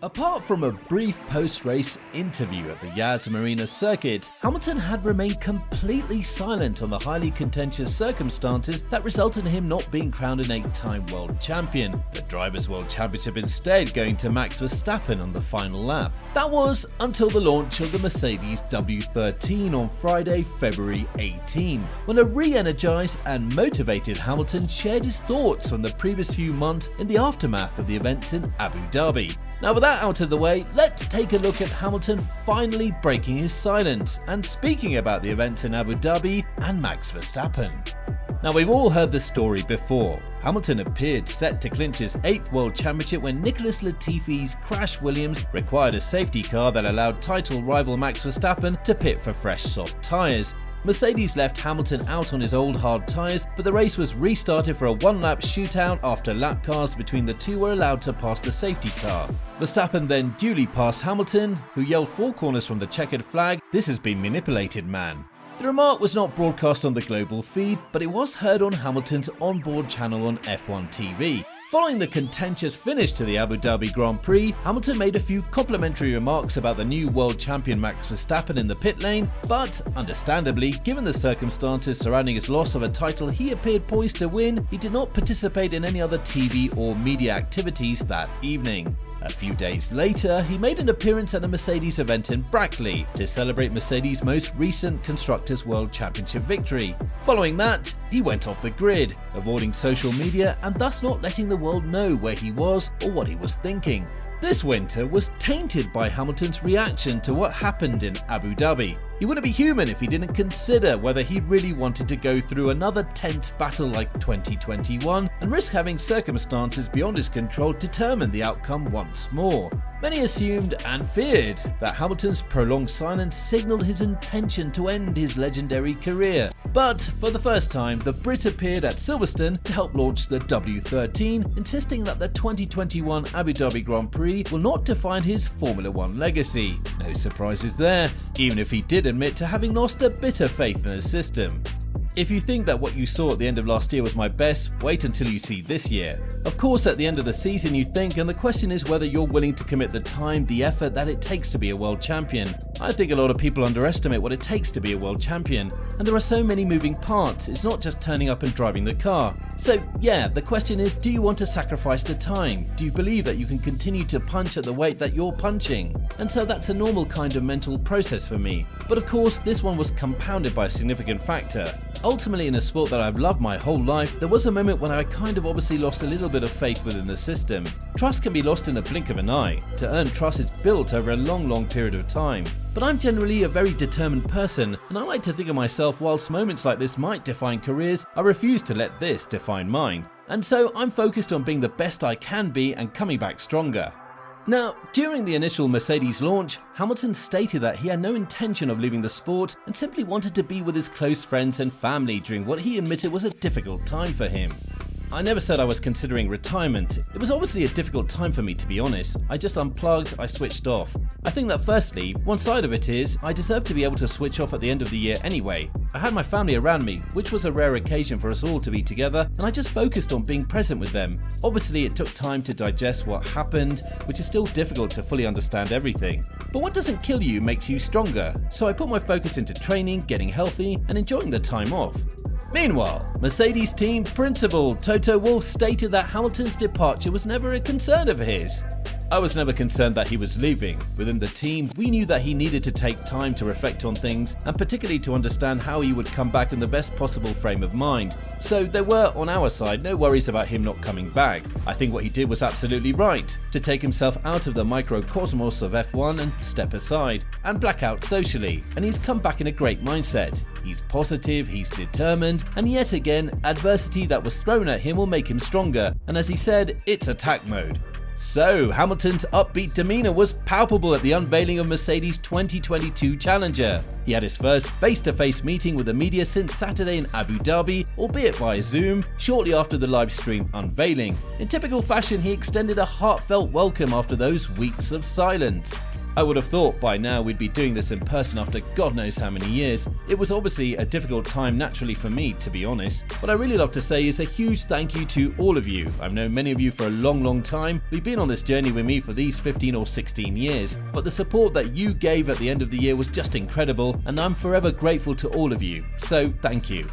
Apart from a brief post-race interview at the Yas Marina circuit, Hamilton had remained completely silent on the highly contentious circumstances that resulted in him not being crowned an 8-time world champion, the Drivers' World Championship instead going to Max Verstappen on the final lap. That was until the launch of the Mercedes W13 on Friday, February 18, when a re-energized and motivated Hamilton shared his thoughts from the previous few months in the aftermath of the events in Abu Dhabi. Now with that out of the way, let's take a look at Hamilton finally breaking his silence and speaking about the events in Abu Dhabi and Max Verstappen. Now we've all heard the story before. Hamilton appeared set to clinch his 8th World Championship when Nicholas Latifi's Crash Williams required a safety car that allowed title rival Max Verstappen to pit for fresh soft tyres. Mercedes left Hamilton out on his old hard tyres, but the race was restarted for a one-lap shootout after lap cars between the two were allowed to pass the safety car. Verstappen then duly passed Hamilton, who yelled 4 corners from the checkered flag, "This has been manipulated, man." The remark was not broadcast on the global feed, but it was heard on Hamilton's onboard channel on F1 TV. Following the contentious finish to the Abu Dhabi Grand Prix, Hamilton made a few complimentary remarks about the new world champion Max Verstappen in the pit lane, but understandably, given the circumstances surrounding his loss of a title he appeared poised to win, he did not participate in any other TV or media activities that evening. A few days later, he made an appearance at a Mercedes event in Brackley to celebrate Mercedes' most recent Constructors' World Championship victory. Following that, he went off the grid, avoiding social media and thus not letting the world know where he was or what he was thinking. This winter was tainted by Hamilton's reaction to what happened in Abu Dhabi. He wouldn't be human if he didn't consider whether he really wanted to go through another tense battle like 2021 and risk having circumstances beyond his control determine the outcome once more. Many assumed and feared that Hamilton's prolonged silence signalled his intention to end his legendary career. But for the first time, the Brit appeared at Silverstone to help launch the W13, insisting that the 2021 Abu Dhabi Grand Prix will not define his Formula One legacy. No surprises there, even if he did admit to having lost a bit of faith in his system. If you think that what you saw at the end of last year was my best, wait until you see this year. Of course, at the end of the season you think, and the question is whether you're willing to commit the time, the effort that it takes to be a world champion. I think a lot of people underestimate what it takes to be a world champion, and there are so many moving parts, it's not just turning up and driving the car. So yeah, the question is, do you want to sacrifice the time? Do you believe that you can continue to punch at the weight that you're punching? And so that's a normal kind of mental process for me. But of course, this one was compounded by a significant factor. Ultimately, in a sport that I've loved my whole life, there was a moment when I kind of obviously lost a little bit of faith within the system. Trust can be lost in a blink of an eye. To earn trust is built over a long period of time. But I'm generally a very determined person, and I like to think of myself, whilst moments like this might define careers, I refuse to let this define mine. And so I'm focused on being the best I can be and coming back stronger. Now, during the initial Mercedes launch, Hamilton stated that he had no intention of leaving the sport and simply wanted to be with his close friends and family during what he admitted was a difficult time for him. I never said I was considering retirement. It was obviously a difficult time for me, to be honest. I just unplugged, I switched off. I think that firstly, one side of it is, I deserve to be able to switch off at the end of the year anyway. I had my family around me, which was a rare occasion for us all to be together, and I just focused on being present with them. Obviously, it took time to digest what happened, which is still difficult to fully understand everything. But what doesn't kill you makes you stronger, so I put my focus into training, getting healthy, and enjoying the time off. Meanwhile, Mercedes team principal Toto Wolff stated that Hamilton's departure was never a concern of his. I was never concerned that he was leaving. Within the team, we knew that he needed to take time to reflect on things and particularly to understand how he would come back in the best possible frame of mind. So there were, on our side, no worries about him not coming back. I think what he did was absolutely right, to take himself out of the microcosmos of F1 and step aside, and black out socially, and he's come back in a great mindset. He's positive, he's determined, and yet again, adversity that was thrown at him will make him stronger, and as he said, it's attack mode. So, Hamilton's upbeat demeanour was palpable at the unveiling of Mercedes' 2022 Challenger. He had his first face-to-face meeting with the media since Saturday in Abu Dhabi, albeit via Zoom, shortly after the live stream unveiling. In typical fashion, he extended a heartfelt welcome after those weeks of silence. I would have thought by now we'd be doing this in person after God knows how many years. It was obviously a difficult time naturally for me, to be honest. What I really love to say is a huge thank you to all of you. I've known many of you for a long time. We've been on this journey with me for these 15 or 16 years, but the support that you gave at the end of the year was just incredible, and I'm forever grateful to all of you. So thank you.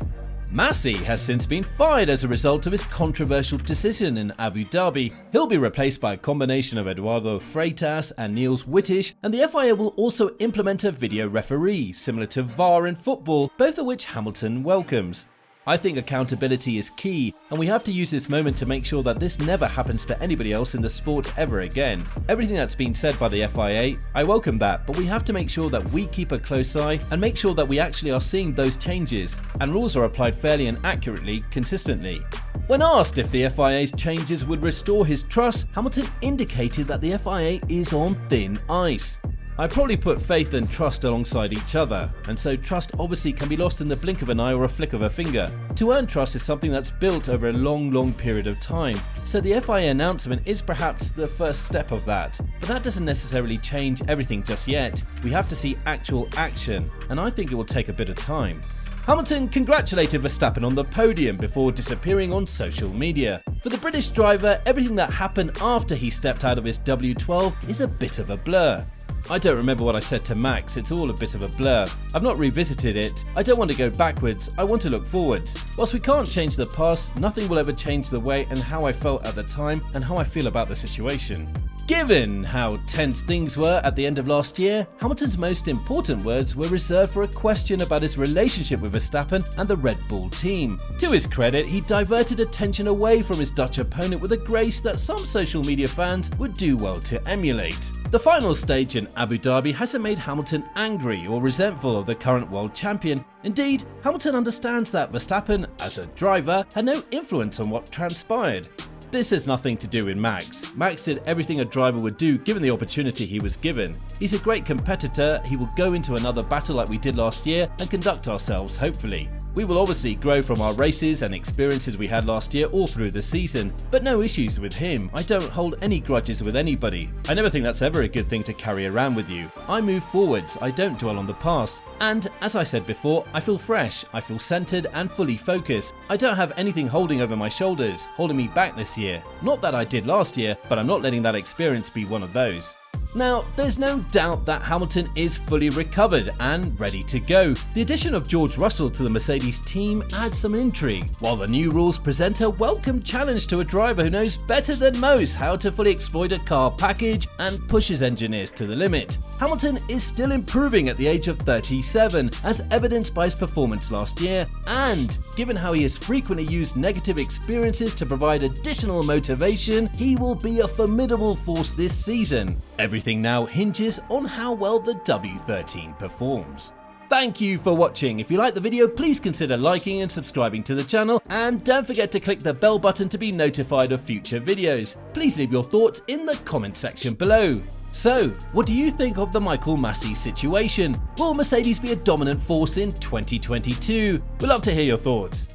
Masi has since been fired as a result of his controversial decision in Abu Dhabi. He'll be replaced by a combination of Eduardo Freitas and Niels Wittisch, and the FIA will also implement a video referee, similar to VAR in football, both of which Hamilton welcomes. I think accountability is key, and we have to use this moment to make sure that this never happens to anybody else in the sport ever again. Everything that's been said by the FIA, I welcome that, but we have to make sure that we keep a close eye and make sure that we actually are seeing those changes, and rules are applied fairly and accurately, consistently. When asked if the FIA's changes would restore his trust, Hamilton indicated that the FIA is on thin ice. I probably put faith and trust alongside each other, and so trust obviously can be lost in the blink of an eye or a flick of a finger. To earn trust is something that's built over a long period of time, so the FIA announcement is perhaps the first step of that. But that doesn't necessarily change everything just yet. We have to see actual action, and I think it will take a bit of time. Hamilton congratulated Verstappen on the podium before disappearing on social media. For the British driver, everything that happened after he stepped out of his W12 is a bit of a blur. I don't remember what I said to Max, it's all a bit of a blur. I've not revisited it, I don't want to go backwards, I want to look forwards. Whilst we can't change the past, nothing will ever change the way and how I felt at the time and how I feel about the situation. Given how tense things were at the end of last year, Hamilton's most important words were reserved for a question about his relationship with Verstappen and the Red Bull team. To his credit, he diverted attention away from his Dutch opponent with a grace that some social media fans would do well to emulate. The final stage in Abu Dhabi hasn't made Hamilton angry or resentful of the current world champion. Indeed, Hamilton understands that Verstappen, as a driver, had no influence on what transpired. This has nothing to do with Max. Max did everything a driver would do given the opportunity he was given. He's a great competitor, he will go into another battle like we did last year and conduct ourselves hopefully. We will obviously grow from our races and experiences we had last year all through the season, but no issues with him. I don't hold any grudges with anybody. I never think that's ever a good thing to carry around with you. I move forwards, I don't dwell on the past. And as I said before, I feel fresh, I feel centered and fully focused. I don't have anything holding over my shoulders, holding me back this year. Not that I did last year, but I'm not letting that experience be one of those. Now, there's no doubt that Hamilton is fully recovered and ready to go. The addition of George Russell to the Mercedes team adds some intrigue, while the new rules present a welcome challenge to a driver who knows better than most how to fully exploit a car package and pushes engineers to the limit. Hamilton is still improving at the age of 37, as evidenced by his performance last year, and given how he has frequently used negative experiences to provide additional motivation, he will be a formidable force this season. Everything now hinges on how well the W13 performs. Thank you for watching. If you liked the video, please consider liking and subscribing to the channel, and don't forget to click the bell button to be notified of future videos. Please leave your thoughts in the comment section below. So, what do you think of the Michael Masi situation? Will Mercedes be a dominant force in 2022? We'd love to hear your thoughts.